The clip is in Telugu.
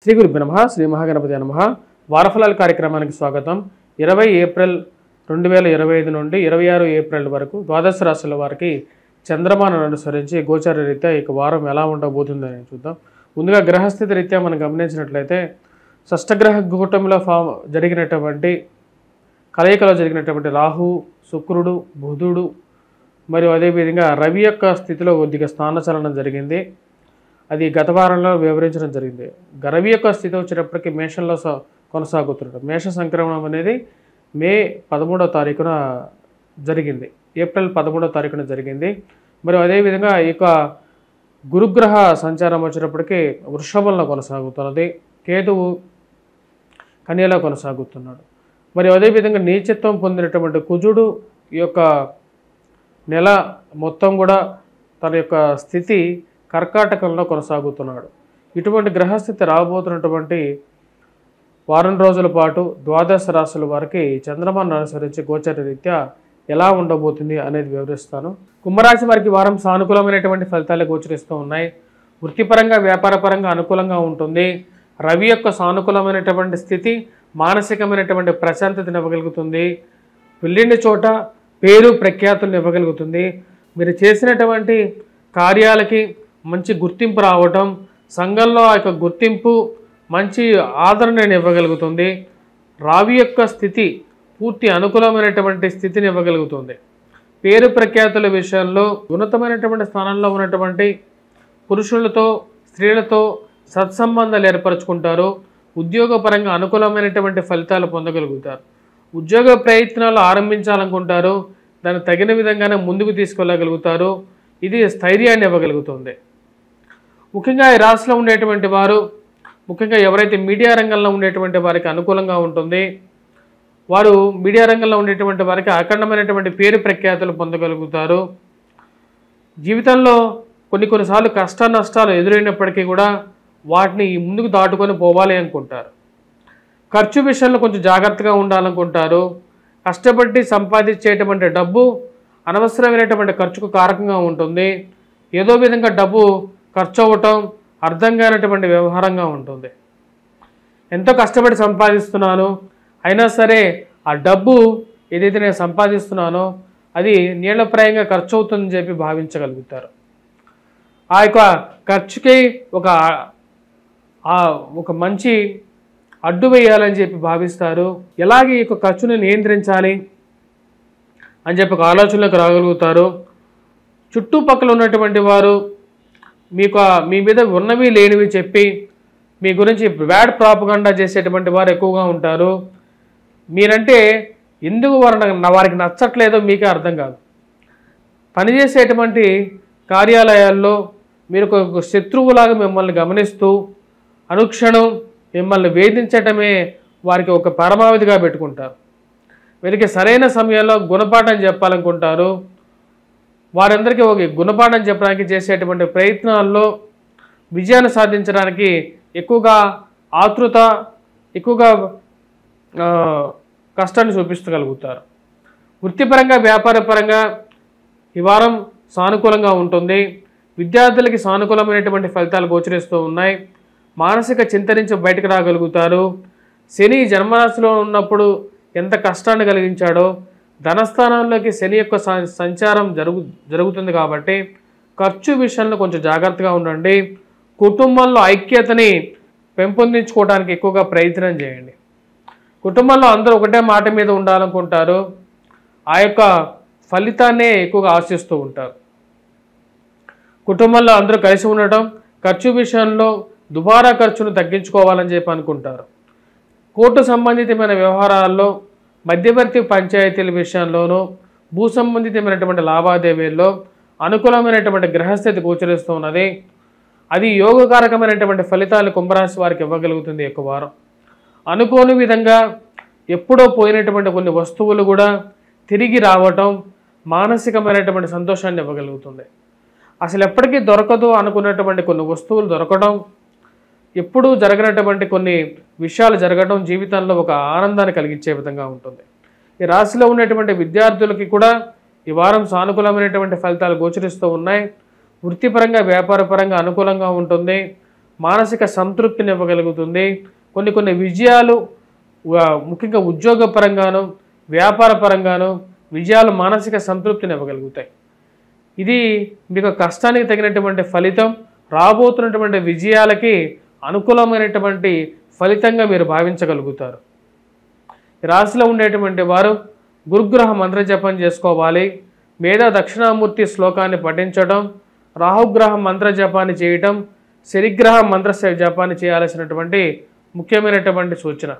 శ్రీ గురుభ్యో నమః. శ్రీ మహాగణపతి నమః. వారఫలాల కార్యక్రమానికి స్వాగతం. 20 ఏప్రిల్ 2025 నుండి 26 ఏప్రిల్ వరకు ద్వాదశ రాశుల వారికి చంద్రమానం అనుసరించి గోచార రీత్యా ఈ వారం ఎలా ఉండబోతుందని చూద్దాం. ముందుగా గ్రహస్థితి రీత్యా మనం గమనించినట్లయితే షష్టగ్రహ కూటమిలో జరిగినటువంటి కలయికలో జరిగినటువంటి రాహు, శుక్రుడు, బుధుడు మరియు అదేవిధంగా రవి యొక్క స్థితిలో కొద్దిగా స్థానచలనం జరిగింది. అది గత వారంలో వివరించడం జరిగింది. రవి యొక్క స్థితి వచ్చేటప్పటికి మేషంలో కొనసాగుతున్నాడు. మేష సంక్రమణం అనేది మే 13వ తారీఖున జరిగింది. ఏప్రిల్ 13వ తారీఖున జరిగింది. మరియు అదేవిధంగా ఈ యొక్క గురుగ్రహ సంచారం వచ్చేటప్పటికి వృషభంలో కొనసాగుతున్నది. కేతువు కన్యలో కొనసాగుతున్నాడు. మరియు అదేవిధంగా నీచత్వం పొందినటువంటి కుజుడు ఈ యొక్క నెల మొత్తం కూడా తన యొక్క స్థితి కర్కాటకంలో కొనసాగుతున్నాడు. ఇటువంటి గ్రహస్థితి రాబోతున్నటువంటి వారం రోజుల పాటు ద్వాదశ రాశుల వారికి చంద్రమానం అనుసరించి గోచర రీత్యా ఎలా ఉండబోతుంది అనేది వివరిస్తాను. కుంభరాశి వారికి వారం సానుకూలమైనటువంటి ఫలితాలు గోచరిస్తూ ఉన్నాయి. వృత్తిపరంగా వ్యాపారపరంగా అనుకూలంగా ఉంటుంది. రవి యొక్క సానుకూలమైనటువంటి స్థితి మానసికమైనటువంటి ప్రశాంతతను ఇవ్వగలుగుతుంది. వెళ్ళిన చోట పేరు ప్రఖ్యాతులను ఇవ్వగలుగుతుంది. మీరు చేసినటువంటి కార్యాలకి మంచి గుర్తింపు రావటం, సంఘంలో ఆ యొక్క గుర్తింపు మంచి ఆదరణను ఇవ్వగలుగుతుంది. రావి యొక్క స్థితి పూర్తి అనుకూలమైనటువంటి స్థితిని ఇవ్వగలుగుతుంది. పేరు ప్రఖ్యాతుల విషయంలో ఉన్నతమైనటువంటి స్థానంలో ఉన్నటువంటి పురుషులతో స్త్రీలతో సత్సంబంధాలు ఏర్పరచుకుంటారు. ఉద్యోగపరంగా అనుకూలమైనటువంటి ఫలితాలు పొందగలుగుతారు. ఉద్యోగ ప్రయత్నాలు ఆరంభించాలనుకుంటారు. దాన్ని తగిన విధంగానే ముందుకు తీసుకెళ్ళగలుగుతారు. ఇది స్థైర్యాన్ని ఇవ్వగలుగుతుంది. ముఖ్యంగా ఈ రాశిలో ఉండేటువంటి వారు, ముఖ్యంగా ఎవరైతే మీడియా రంగంలో ఉండేటువంటి వారికి అనుకూలంగా ఉంటుంది. వారు మీడియా రంగంలో ఉండేటువంటి వారికి అఖండమైనటువంటి పేరు ప్రఖ్యాతులు పొందగలుగుతారు. జీవితంలో కొన్నిసార్లు కష్ట నష్టాలు ఎదురైనప్పటికీ కూడా వాటిని ముందుకు దాటుకొని పోవాలి అనుకుంటారు. ఖర్చు విషయంలో కొంచెం జాగ్రత్తగా ఉండాలనుకుంటారు. కష్టపడి సంపాదించేటువంటి డబ్బు అనవసరమైనటువంటి ఖర్చుకు కారకంగా ఉంటుంది. ఏదో విధంగా డబ్బు ఖర్చు అవ్వటం అర్థం కానటువంటి వ్యవహారంగా ఉంటుంది. ఎంతో కష్టపడి సంపాదిస్తున్నాను, అయినా సరే ఆ డబ్బు ఏదైతే నేను సంపాదిస్తున్నానో అది నీళ్లప్రాయంగా ఖర్చు అవుతుందని చెప్పి భావించగలుగుతారు. ఆ యొక్క ఖర్చుకి ఒక మంచి అడ్డు వేయాలని చెప్పి భావిస్తారు. ఎలాగే ఈ యొక్క ఖర్చుని నియంత్రించాలి అని చెప్పి ఒక ఆలోచనలకు రాగలుగుతారు. చుట్టుపక్కల ఉన్నటువంటి వారు మీ మీద ఉన్నవి లేనివి చెప్పి మీ గురించి బ్యాడ్ ప్రాపగండా చేసేటువంటి వారు ఎక్కువగా ఉంటారు. మీరంటే ఎందుకు వారికి నచ్చట్లేదో మీకే అర్థం కాదు. పనిచేసేటువంటి కార్యాలయాల్లో మీరు ఒక శత్రువులాగా మిమ్మల్ని గమనిస్తూ అనుక్షణం మిమ్మల్ని వేధించటమే వారికి ఒక పరమావధిగా పెట్టుకుంటారు. వీరికి సరైన సమయంలో గుణపాఠం చెప్పాలనుకుంటారు. వారందరికీ ఒక గుణపాఠం చెప్పడానికి చేసేటువంటి ప్రయత్నాల్లో విజయాన్ని సాధించడానికి ఎక్కువగా ఆతృత, ఎక్కువగా కష్టాన్ని చూపించగలుగుతారు. వృత్తిపరంగా వ్యాపారపరంగా ఈ వారం సానుకూలంగా ఉంటుంది. విద్యార్థులకి సానుకూలమైనటువంటి ఫలితాలు గోచరిస్తూ ఉన్నాయి. మానసిక చింత నుంచి బయటకు రాగలుగుతారు. శని జన్మరాశిలో ఉన్నప్పుడు ఎంత కష్టాన్ని కలిగించాడో ధనస్థానంలోకి శని యొక్క సంచారం జరుగుతుంది కాబట్టి ఖర్చు విషయంలో కొంచెం జాగ్రత్తగా ఉండండి. కుటుంబంలో ఐక్యతని పెంపొందించుకోవడానికి ఎక్కువగా ప్రయత్నం చేయండి. కుటుంబంలో అందరూ ఒకటే మాట మీద ఉండాలనుకుంటారు. ఆ యొక్క ఫలితాన్నే ఎక్కువగా ఆశిస్తూ ఉంటారు. కుటుంబంలో అందరూ కలిసి ఉండటం, ఖర్చు విషయంలో దుబారా ఖర్చును తగ్గించుకోవాలని చెప్పి అనుకుంటారు. కోర్టు సంబంధితమైన వ్యవహారాల్లో, మధ్యవర్తి పంచాయతీల విషయంలోనూ, భూ సంబంధితమైనటువంటి లావాదేవీల్లో అనుకూలమైనటువంటి గ్రహస్థితి గోచరిస్తూ ఉన్నది. అది యోగకారకమైనటువంటి ఫలితాలు కుంభరాశి వారికి ఇవ్వగలుగుతుంది. ఎక్కువ వారం అనుకోని విధంగా ఎప్పుడో పోయినటువంటి కొన్ని వస్తువులు కూడా తిరిగి రావటం మానసికమైనటువంటి సంతోషాన్ని ఇవ్వగలుగుతుంది. అసలు ఎప్పటికీ దొరకదు అనుకున్నటువంటి కొన్ని వస్తువులు దొరకడం, ఎప్పుడూ జరగనటువంటి కొన్ని విషయాలు జరగడం జీవితంలో ఒక ఆనందాన్ని కలిగించే విధంగా ఉంటుంది. ఈ రాశిలో ఉన్నటువంటి విద్యార్థులకి కూడా ఈ వారం సానుకూలమైనటువంటి ఫలితాలు గోచరిస్తూ ఉన్నాయి. వృత్తిపరంగా వ్యాపారపరంగా అనుకూలంగా ఉంటుంది. మానసిక సంతృప్తిని ఇవ్వగలుగుతుంది. కొన్ని విజయాలు ముఖ్యంగా ఉద్యోగపరంగాను వ్యాపార పరంగాను విజయాలు మానసిక సంతృప్తిని ఇవ్వగలుగుతాయి. ఇది మీకు కష్టానికి తగినటువంటి ఫలితం, రాబోతున్నటువంటి విజయాలకి అనుకూలమైనటువంటి ఫలితంగా మీరు భావించగలుగుతారు. ఈ రాశిలో ఉండేటువంటి వారు గురుగ్రహ మంత్ర జపం చేసుకోవాలి. మేధా దక్షిణామూర్తి శ్లోకాన్ని పఠించడం, రాహుగ్రహ మంత్ర జపాన్ని చేయటం, శనిగ్రహ మంత్ర జపాన్ని చేయాల్సినటువంటి ముఖ్యమైనటువంటి సూచన.